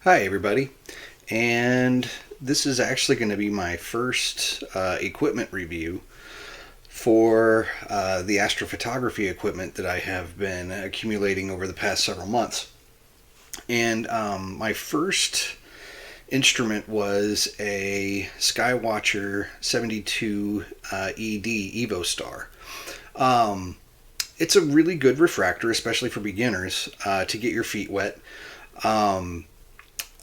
Hi everybody, and this is actually going to be my first equipment review for the astrophotography equipment that I have been accumulating over the past several months. And my first instrument was a Skywatcher 72ED Evo Star. It's a really good refractor, especially for beginners, to get your feet wet.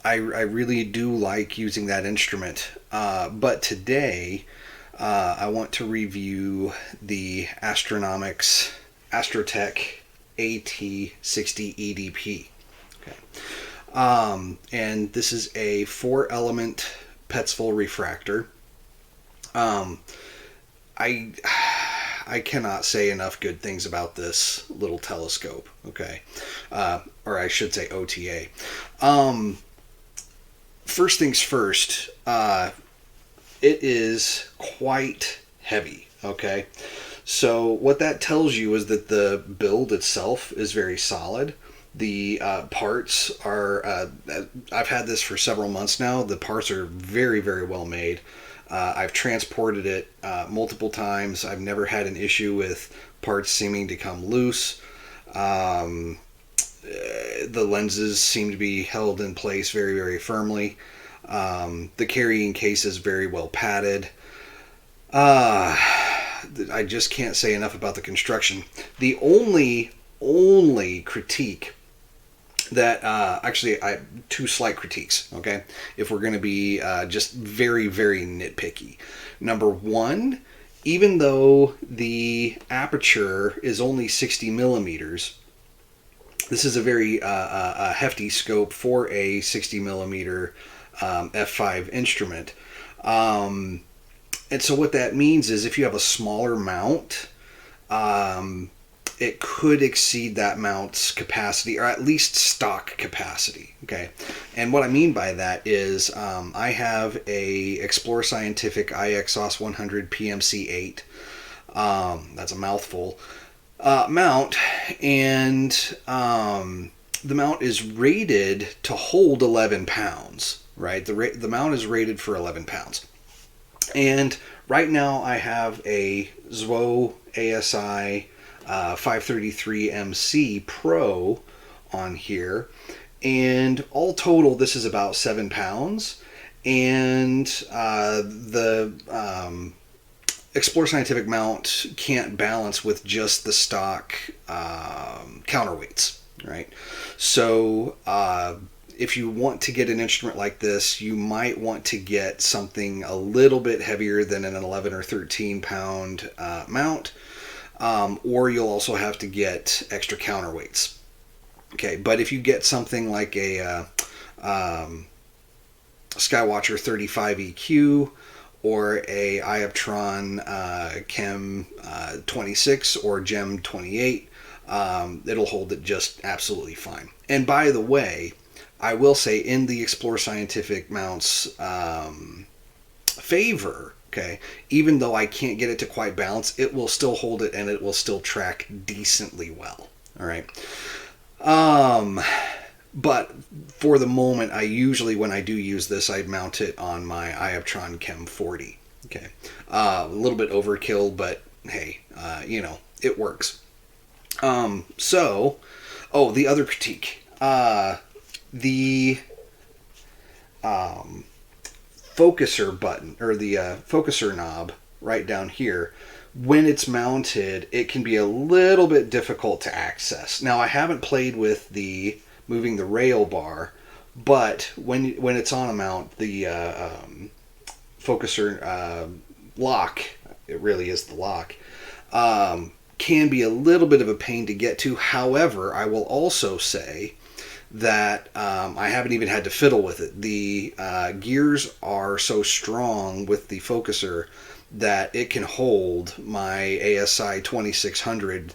I really do like using that instrument. But today, I want to review the Astronomics Astrotech AT60EDP. Okay. And this is a 4-element Petzval refractor. I I cannot say enough good things about this little telescope. Okay, or I should say OTA. First things first, it is quite heavy, okay? So what that tells you is that the build itself is very solid. The parts are, I've had this for several months now. The parts are very, very well made. I've transported it multiple times. I've never had an issue with parts seeming to come loose. The lenses seem to be held in place very, very firmly. The carrying case is very well padded. I just can't say enough about the construction. The only critique that actually I two slight critiques, okay, if we're going to be just very, very nitpicky. Number one, even though the aperture is only 60 millimeters, this is a very hefty scope for a 60 millimeter f5 instrument. And so what that means is if you have a smaller mount, it could exceed that mount's capacity, or at least stock capacity. Okay, and what I mean by that is I have a Explore Scientific IXOS 100 PMC8. That's a mouthful. Mount, and the mount is rated to hold 11 pounds, right? The mount is rated for 11 pounds. And right now I have a ZWO ASI 533MC Pro on here, and all total this is about 7 pounds, and the Explore Scientific mount can't balance with just the stock counterweights, right? So if you want to get an instrument like this, you might want to get something a little bit heavier than an 11 or 13 pound mount, or you'll also have to get extra counterweights. Okay, but if you get something like a Skywatcher 35 EQ or a Ioptron Chem 26 or Gem 28, it'll hold it just absolutely fine. And by the way, I will say in the Explore Scientific mounts favor, okay, even though I can't get it to quite balance, it will still hold it and it will still track decently well. All right. But for the moment, I usually, when I do use this, I mount it on my Ioptron Chem 40. Okay. A little bit overkill, but hey, it works. The other critique. The focuser button, or the focuser knob right down here, when it's mounted, it can be a little bit difficult to access. Now, I haven't played with the moving the rail bar, but when it's on a mount, the focuser lock, it really is the lock, can be a little bit of a pain to get to. However, I will also say that I haven't even had to fiddle with it. The gears are so strong with the focuser that it can hold my ASI 2600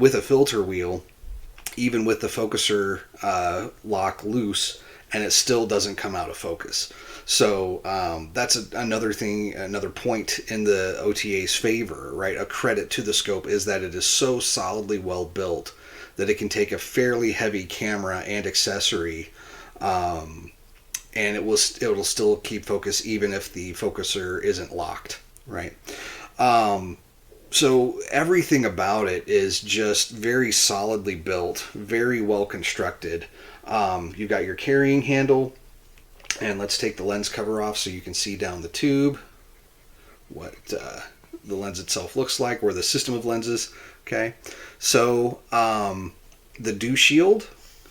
with a filter wheel, even with the focuser lock loose, and it still doesn't come out of focus. So that's another thing, another point in the OTA's favor, right? A credit to the scope is that it is so solidly well built that it can take a fairly heavy camera and accessory and it'll still keep focus even if the focuser isn't locked, right? So everything about it is just very solidly built, very well constructed. You've got your carrying handle, and let's take the lens cover off so you can see down the tube what the lens itself looks like, or the system of lenses. Okay, so the dew shield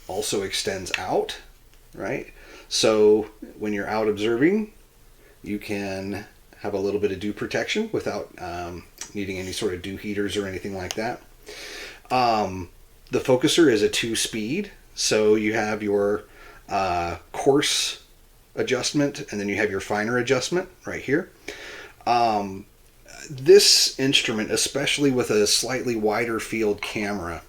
also extends out, right? So when you're out observing, you can have a little bit of dew protection without needing any sort of dew heaters or anything like that. The focuser is a 2-speed, so you have your coarse adjustment and then you have your finer adjustment right here. This instrument, especially with a slightly wider field camera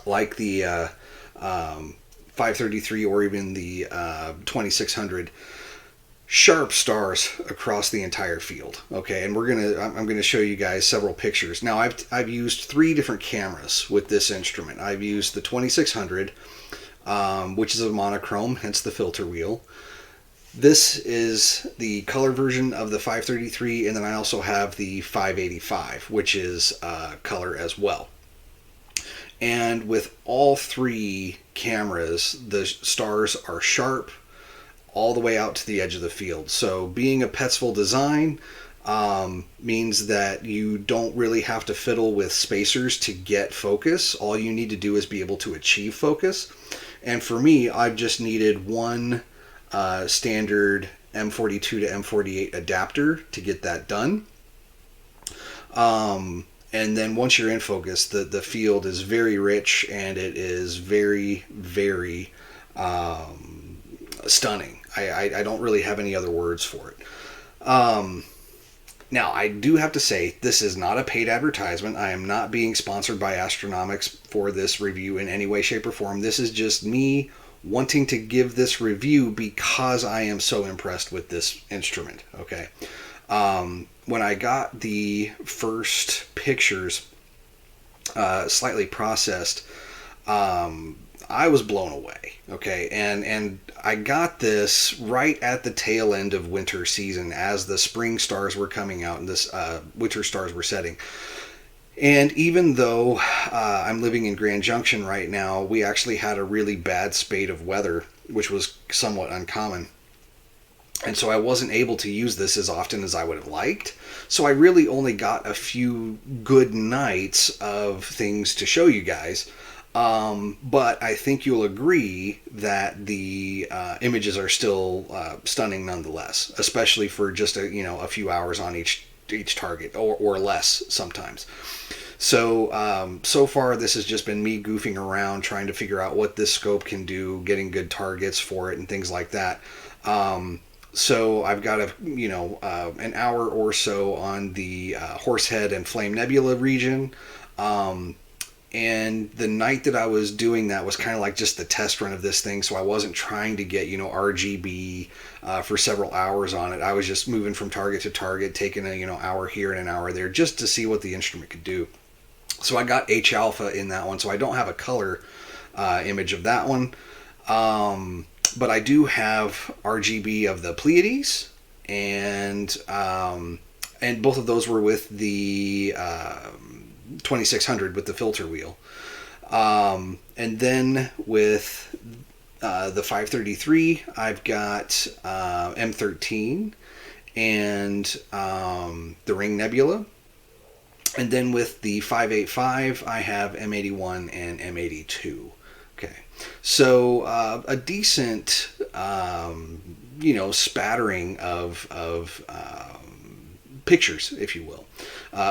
like the 533 or even the 2600, sharp stars across the entire field. Okay, and I'm gonna show you guys several pictures. Now I've used 3 different cameras with this instrument. I've used the 2600, which is a monochrome, hence the filter wheel. This is the color version of the 533, and then I also have the 585, which is color as well. And with all 3 cameras, the stars are sharp all the way out to the edge of the field. So being a Petzval design means that you don't really have to fiddle with spacers to get focus. All you need to do is be able to achieve focus. And for me, I've just needed one standard M42 to M48 adapter to get that done. And then once you're in focus, the field is very rich and it is very, very stunning. I don't really have any other words for it. Now, I do have to say, this is not a paid advertisement. I am not being sponsored by Astronomics for this review in any way, shape, or form. This is just me wanting to give this review because I am so impressed with this instrument. Okay. When I got the first pictures slightly processed, I was blown away. Okay, and I got this right at the tail end of winter season as the spring stars were coming out and this winter stars were setting. And even though I'm living in Grand Junction right now, we actually had a really bad spate of weather, which was somewhat uncommon. And so I wasn't able to use this as often as I would have liked. So I really only got a few good nights of things to show you guys. But I think you'll agree that the images are still stunning nonetheless, especially for just a few hours on each target or less sometimes. So so far this has just been me goofing around trying to figure out what this scope can do, getting good targets for it and things like that. So I've got an hour or so on the Horsehead and Flame Nebula region. And the night that I was doing that was kind of like just the test run of this thing, so I wasn't trying to get RGB for several hours on it. I was just moving from target to target, taking an hour here and an hour there just to see what the instrument could do. So I got H alpha in that one, so I don't have a color image of that one, but I do have RGB of the Pleiades, and both of those were with the 2600 with the filter wheel. And then with the 533, I've got M13 and the Ring Nebula. And then with the 585, I have M81 and M82. Okay, so a decent, spattering of pictures, if you will,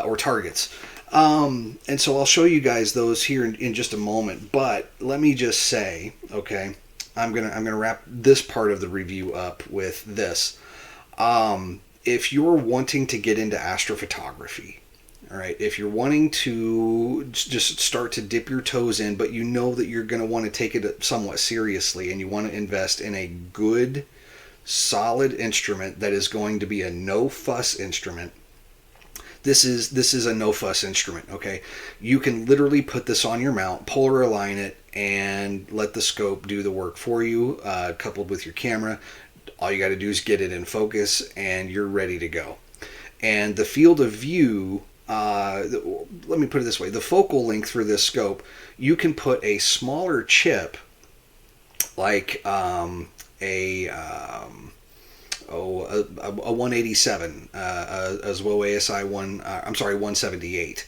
or targets. And so I'll show you guys those here in just a moment, but let me just say, okay, I'm gonna wrap this part of the review up with this. If you're wanting to get into astrophotography, all right, if you're wanting to just start to dip your toes in, but you know that you're going to want to take it somewhat seriously and you want to invest in a good, solid instrument that is going to be a no-fuss instrument, this is a no-fuss instrument, okay? You can literally put this on your mount, polar align it, and let the scope do the work for you, coupled with your camera. All you got to do is get it in focus and you're ready to go. And the field of view, let me put it this way, the focal length for this scope, you can put a smaller chip like a 187, a ZWO ASI 178.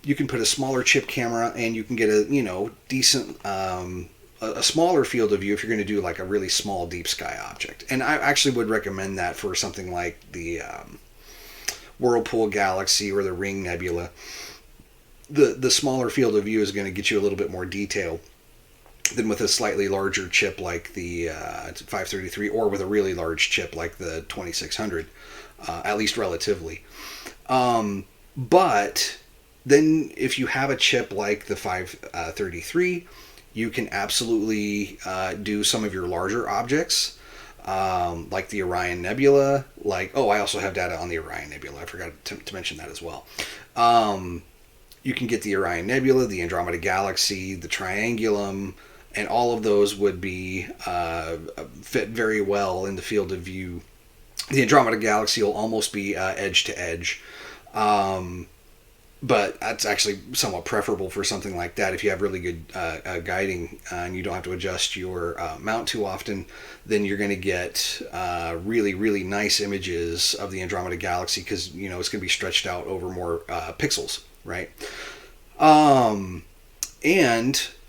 You can put a smaller chip camera and you can get a decent a smaller field of view if you're going to do like a really small deep sky object. And I actually would recommend that for something like the Whirlpool Galaxy or the Ring Nebula. The smaller field of view is going to get you a little bit more detail than with a slightly larger chip like the 533, or with a really large chip like the 2600, at least relatively. But then if you have a chip like the 533, you can absolutely do some of your larger objects, like the Orion Nebula. I also have data on the Orion Nebula. I forgot to mention that as well. You can get the Orion Nebula, the Andromeda Galaxy, the Triangulum, and all of those would be fit very well in the field of view. The Andromeda Galaxy will almost be edge to edge. But that's actually somewhat preferable for something like that. If you have really good guiding and you don't have to adjust your mount too often, then you're going to get really, really nice images of the Andromeda Galaxy, because it's going to be stretched out over more pixels, right? And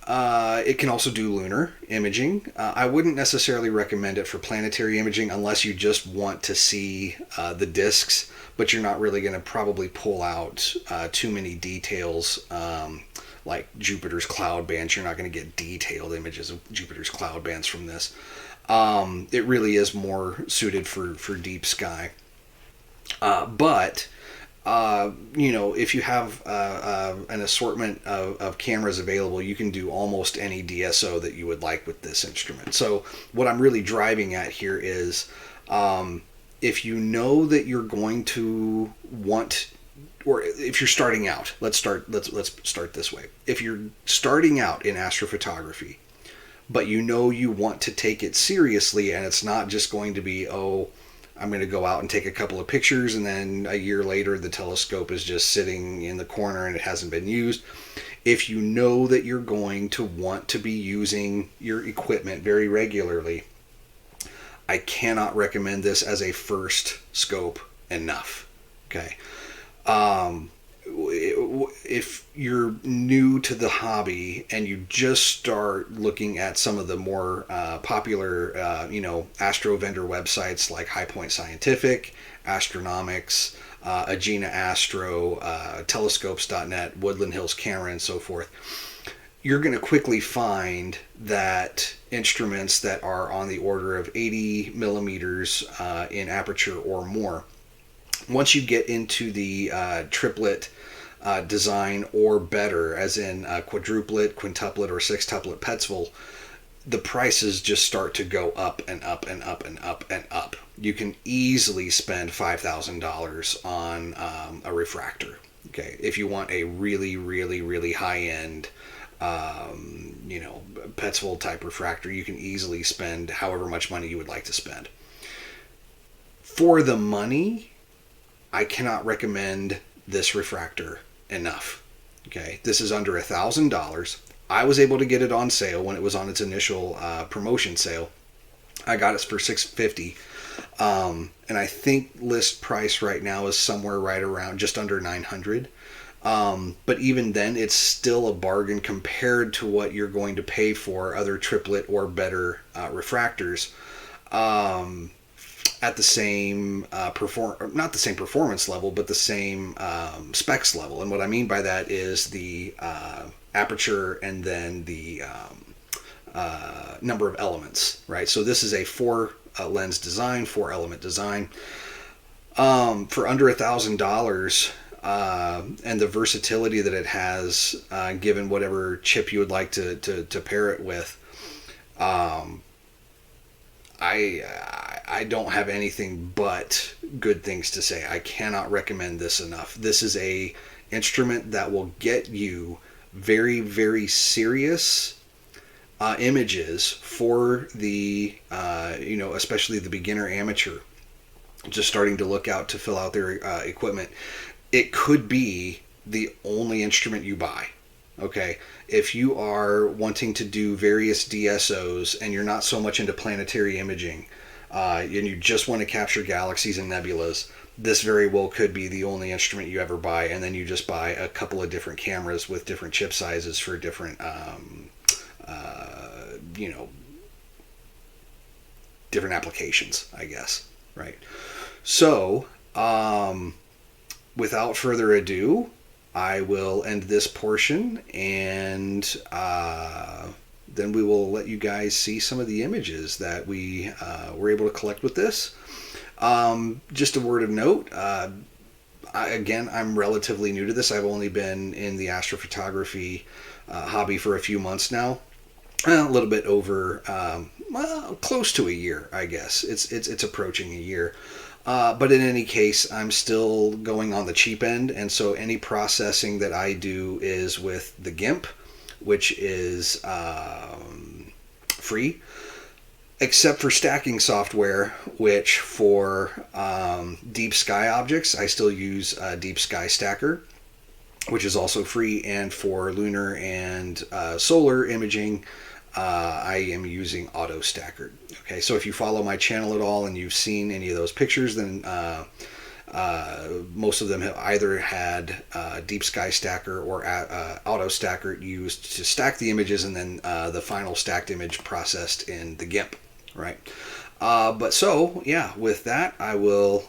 it can also do lunar imaging. I wouldn't necessarily recommend it for planetary imaging unless you just want to see the disks, but you're not really going to probably pull out too many details like Jupiter's cloud bands. You're not going to get detailed images of Jupiter's cloud bands from this. It really is more suited for deep sky. But if you have an assortment of cameras available, you can do almost any DSO that you would like with this instrument. So what I'm really driving at here is, if you know that you're going to want, or if you're starting out, let's start this way. If you're starting out in astrophotography, but you want to take it seriously, and it's not just going to be, I'm going to go out and take a couple of pictures, and then a year later the telescope is just sitting in the corner and it hasn't been used. If you know that you're going to want to be using your equipment very regularly, I cannot recommend this as a first scope enough. Okay. If you're new to the hobby and you just start looking at some of the more popular, astro vendor websites like High Point Scientific, Astronomics, Agena Astro, Telescopes.net, Woodland Hills Camera, and so forth, you're going to quickly find that instruments that are on the order of 80 millimeters in aperture or more, once you get into the triplet design or better, as in quadruplet, quintuplet, or sextuplet Petzval, the prices just start to go up and up and up and up and up. You can easily spend $5,000 on a refractor. Okay, if you want a really, really, really high-end Petzval type refractor, you can easily spend however much money you would like to spend. For the money, I cannot recommend this refractor enough. Okay, this is under $1,000. I was able to get it on sale when it was on its initial promotion sale. I got it for $650, and I think list price right now is somewhere right around just under $900. But even then, it's still a bargain compared to what you're going to pay for other triplet or better refractors at the same not the same performance level, but the same specs level. And what I mean by that is the aperture and then the number of elements, right? So this is a 4 lens design, 4 element design. For under $1,000, and the versatility that it has, given whatever chip you would like to pair it with, I don't have anything but good things to say. I cannot recommend this enough. This is a instrument that will get you very, very serious images for the, especially the beginner amateur, just starting to look out to fill out their equipment, it could be the only instrument you buy. Okay, if you are wanting to do various DSOs and you're not so much into planetary imaging, and you just want to capture galaxies and nebulas, this very well could be the only instrument you ever buy, and then you just buy a couple of different cameras with different chip sizes for different, different applications, I guess, right? So, without further ado, I will end this portion, and then we will let you guys see some of the images that we were able to collect with this. Just a word of note, I'm relatively new to this. I've only been in the astrophotography hobby for a few months now. A little bit over, close to a year, I guess. It's approaching a year. But in any case, I'm still going on the cheap end, and so any processing that I do is with the GIMP, which is free, except for stacking software, which for deep sky objects, I still use Deep Sky Stacker, which is also free, and for lunar and solar imaging, I am using Auto Stacker. Okay, so if you follow my channel at all and you've seen any of those pictures, then most of them have either had Deep Sky Stacker or Auto Stacker used to stack the images, and then the final stacked image processed in the GIMP, right? But so, yeah, with that, I will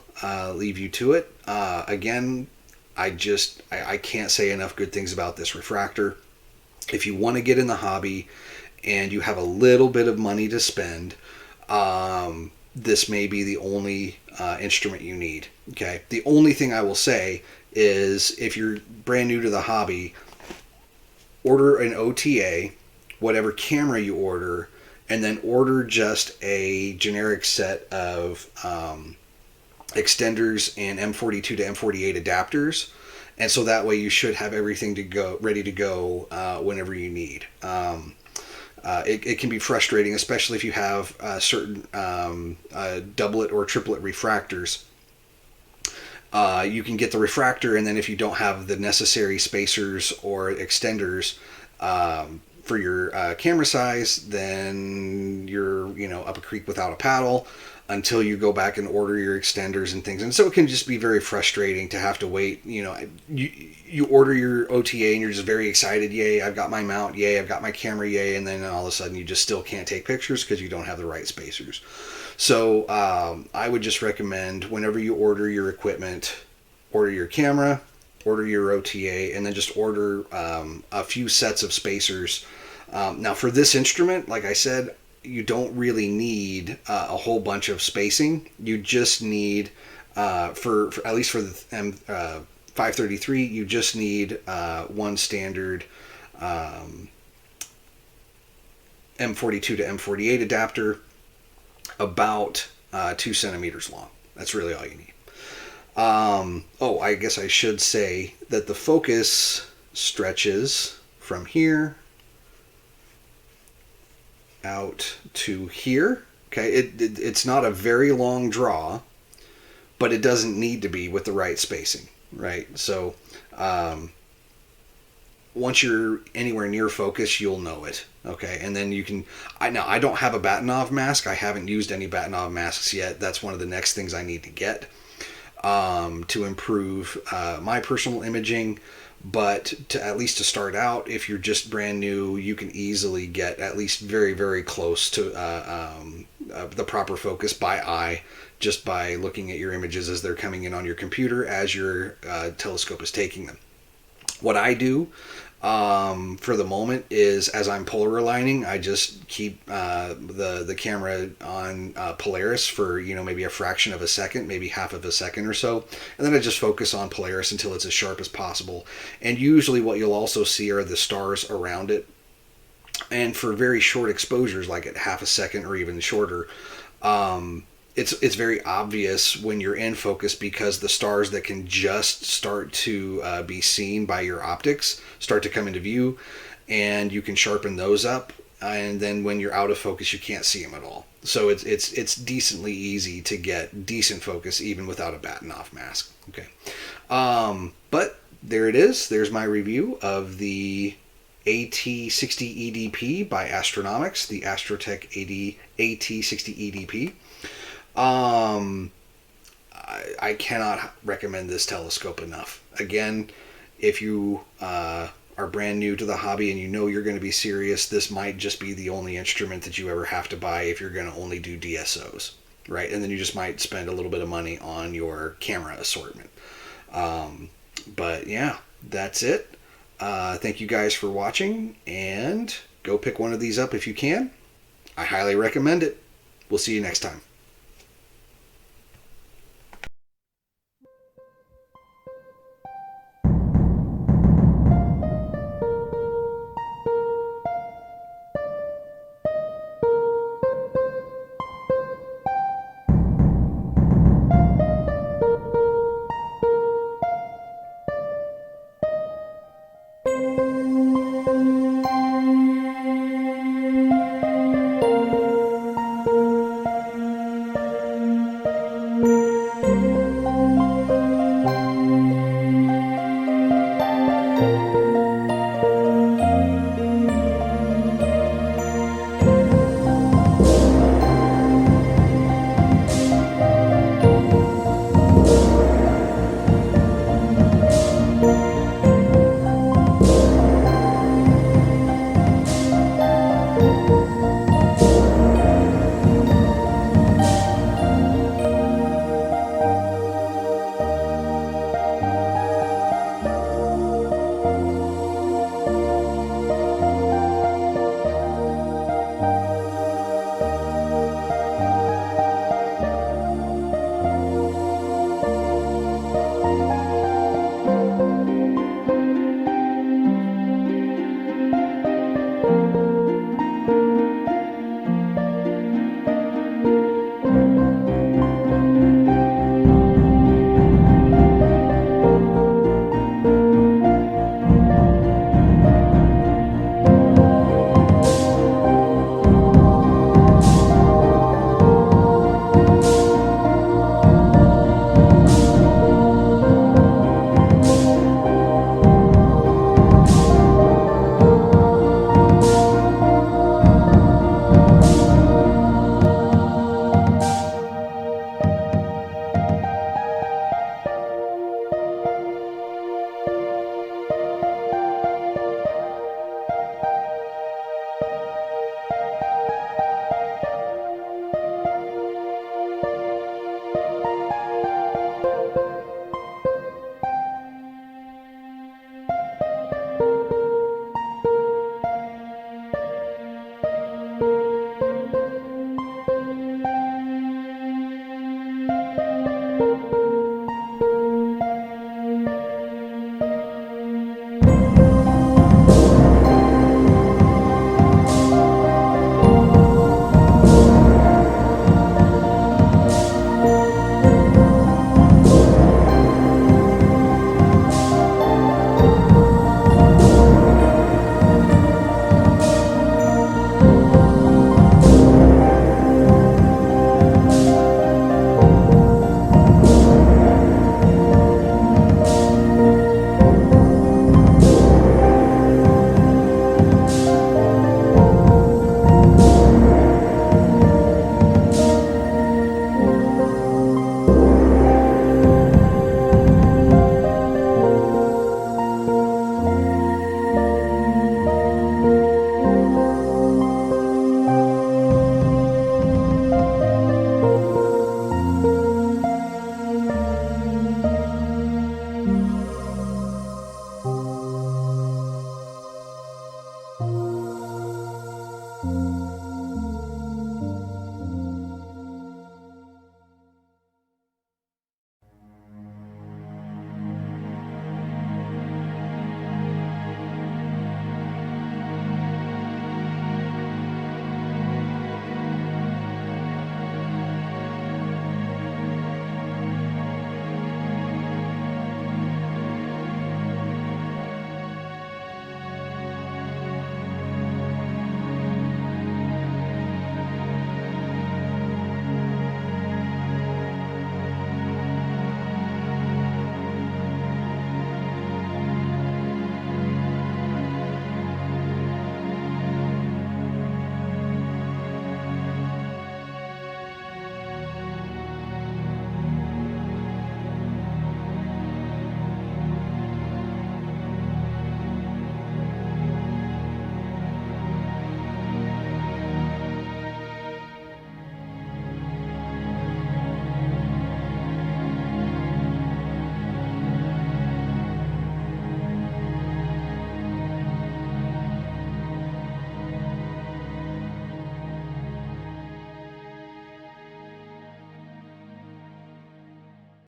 leave you to it. Again, I can't say enough good things about this refractor. If you want to get in the hobby and you have a little bit of money to spend, this may be the only instrument you need. Okay. The only thing I will say is, if you're brand new to the hobby, order an OTA, whatever camera you order, and then order just a generic set of extenders and M42 to M48 adapters. And so that way you should have everything ready to go whenever you need. It can be frustrating, especially if you have certain doublet or triplet refractors. You can get the refractor, and then if you don't have the necessary spacers or extenders for your camera size, then you're up a creek without a paddle until you go back and order your extenders and things. And so it can just be very frustrating to have to wait. You order your OTA and you're just very excited. Yay, I've got my mount. Yay, I've got my camera. Yay. And then all of a sudden you just still can't take pictures because you don't have the right spacers. So I would just recommend, whenever you order your equipment, order your camera, order your OTA, and then just order a few sets of spacers. Now for this instrument, like I said, you don't really need a whole bunch of spacing. You just need, for at least for the M533, you just need one standard M42 to M48 adapter, about 2 centimeters long. That's really all you need. I guess I should say that the focus stretches from here out to here. Okay, it's not a very long draw, but it doesn't need to be with the right spacing, right? So once you're anywhere near focus, you'll know it. Okay, and then you can. I don't have a Batinov mask. I haven't used any Batinov masks yet. That's one of the next things I need to get to improve my personal imaging. But at least to start out, if you're just brand new, you can easily get at least very, very close to the proper focus by eye, just by looking at your images as they're coming in on your computer as your telescope is taking them. What I do for the moment is, as I'm polar aligning, I just keep the camera on Polaris for maybe a fraction of a second, maybe half of a second or so, and then I just focus on Polaris until it's as sharp as possible. And usually what you'll also see are the stars around it. And for very short exposures, like at half a second or even shorter, it's very obvious when you're in focus, because the stars that can just start to be seen by your optics start to come into view, and you can sharpen those up. And then when you're out of focus, you can't see them at all. So it's decently easy to get decent focus even without a Bahtinov mask. Okay, but there it is. There's my review of the AT60EDP by Astronomics, the Astrotech AT60EDP. I cannot recommend this telescope enough. Again, if you are brand new to the hobby and you know you're going to be serious, this might just be the only instrument that you ever have to buy if you're going to only do DSOs, right? And then you just might spend a little bit of money on your camera assortment. But yeah, that's it. Thank you guys for watching, and go pick one of these up if you can. I highly recommend it. We'll see you next time.